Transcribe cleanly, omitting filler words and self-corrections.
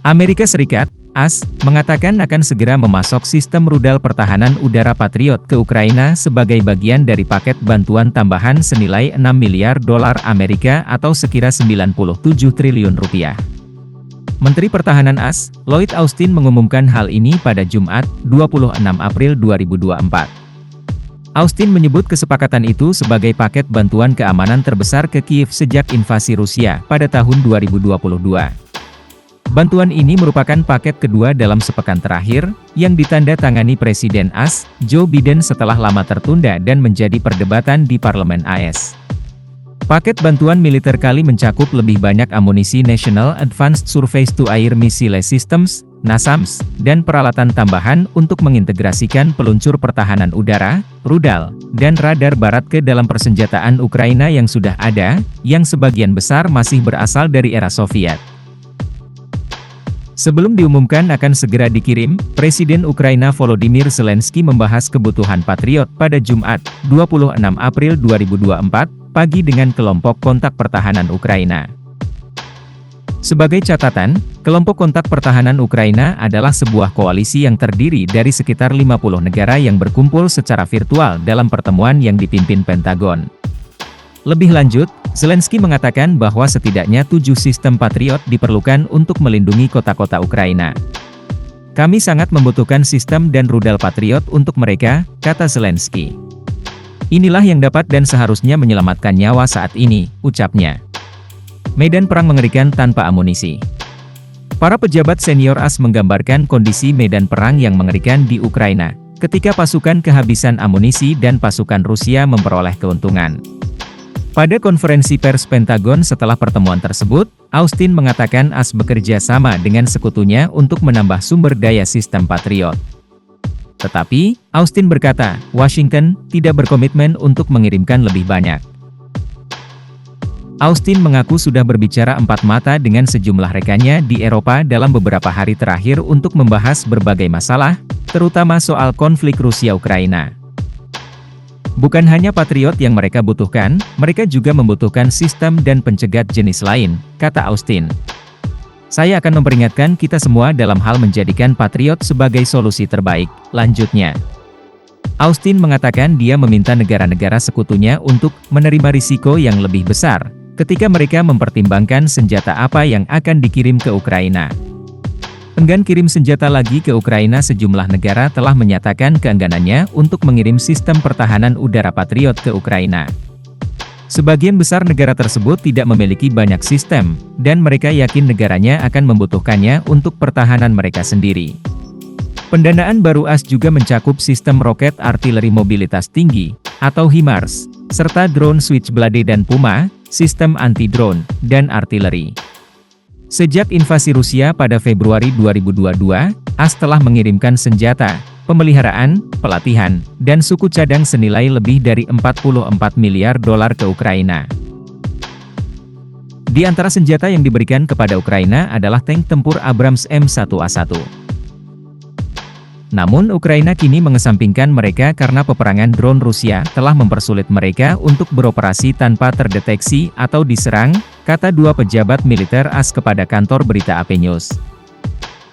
Amerika Serikat, AS, mengatakan akan segera memasok sistem rudal pertahanan udara Patriot ke Ukraina sebagai bagian dari paket bantuan tambahan senilai 6 miliar dolar Amerika atau sekira 97 triliun rupiah. Menteri Pertahanan AS, Lloyd Austin mengumumkan hal ini pada Jumat, 26 April 2024. Austin menyebut kesepakatan itu sebagai paket bantuan keamanan terbesar ke Kiev sejak invasi Rusia pada tahun 2022. Bantuan ini merupakan paket kedua dalam sepekan terakhir, yang ditanda tangani Presiden AS, Joe Biden setelah lama tertunda dan menjadi perdebatan di Parlemen AS. Paket bantuan militer kali mencakup lebih banyak amunisi National Advanced Surface to Air Missile Systems, NASAMS, dan peralatan tambahan untuk mengintegrasikan peluncur pertahanan udara, rudal, dan radar barat ke dalam persenjataan Ukraina yang sudah ada, yang sebagian besar masih berasal dari era Soviet. Sebelum diumumkan akan segera dikirim, Presiden Ukraina Volodymyr Zelensky membahas kebutuhan Patriot pada Jumat, 26 April 2024, pagi dengan kelompok kontak pertahanan Ukraina. Sebagai catatan, kelompok kontak pertahanan Ukraina adalah sebuah koalisi yang terdiri dari sekitar 50 negara yang berkumpul secara virtual dalam pertemuan yang dipimpin Pentagon. Lebih lanjut, Zelensky mengatakan bahwa setidaknya 7 sistem Patriot diperlukan untuk melindungi kota-kota Ukraina. Kami sangat membutuhkan sistem dan rudal Patriot untuk mereka, kata Zelensky. Inilah yang dapat dan seharusnya menyelamatkan nyawa saat ini, ucapnya. Medan perang mengerikan tanpa amunisi. Para pejabat senior AS menggambarkan kondisi medan perang yang mengerikan di Ukraina, ketika pasukan kehabisan amunisi dan pasukan Rusia memperoleh keuntungan. Pada konferensi pers Pentagon setelah pertemuan tersebut, Austin mengatakan AS bekerja sama dengan sekutunya untuk menambah sumber daya sistem Patriot. Tetapi, Austin berkata, Washington tidak berkomitmen untuk mengirimkan lebih banyak. Austin mengaku sudah berbicara empat mata dengan sejumlah rekannya di Eropa dalam beberapa hari terakhir untuk membahas berbagai masalah, terutama soal konflik Rusia-Ukraina. Bukan hanya Patriot yang mereka butuhkan, mereka juga membutuhkan sistem dan pencegat jenis lain, kata Austin. Saya akan memperingatkan kita semua dalam hal menjadikan Patriot sebagai solusi terbaik, lanjutnya. Austin mengatakan dia meminta negara-negara sekutunya untuk menerima risiko yang lebih besar, ketika mereka mempertimbangkan senjata apa yang akan dikirim ke Ukraina. Enggan kirim senjata lagi ke Ukraina, sejumlah negara telah menyatakan keengganannya untuk mengirim sistem pertahanan udara Patriot ke Ukraina. Sebagian besar negara tersebut tidak memiliki banyak sistem, dan mereka yakin negaranya akan membutuhkannya untuk pertahanan mereka sendiri. Pendanaan baru AS juga mencakup sistem roket artileri mobilitas tinggi, atau HIMARS, serta drone Switchblade dan Puma, sistem anti-drone, dan artileri. Sejak invasi Rusia pada Februari 2022, AS telah mengirimkan senjata, pemeliharaan, pelatihan, dan suku cadang senilai lebih dari 44 miliar dolar ke Ukraina. Di antara senjata yang diberikan kepada Ukraina adalah tank tempur Abrams M1A1. Namun Ukraina kini mengesampingkan mereka karena peperangan drone Rusia telah mempersulit mereka untuk beroperasi tanpa terdeteksi atau diserang, kata dua pejabat militer AS kepada kantor berita AP News.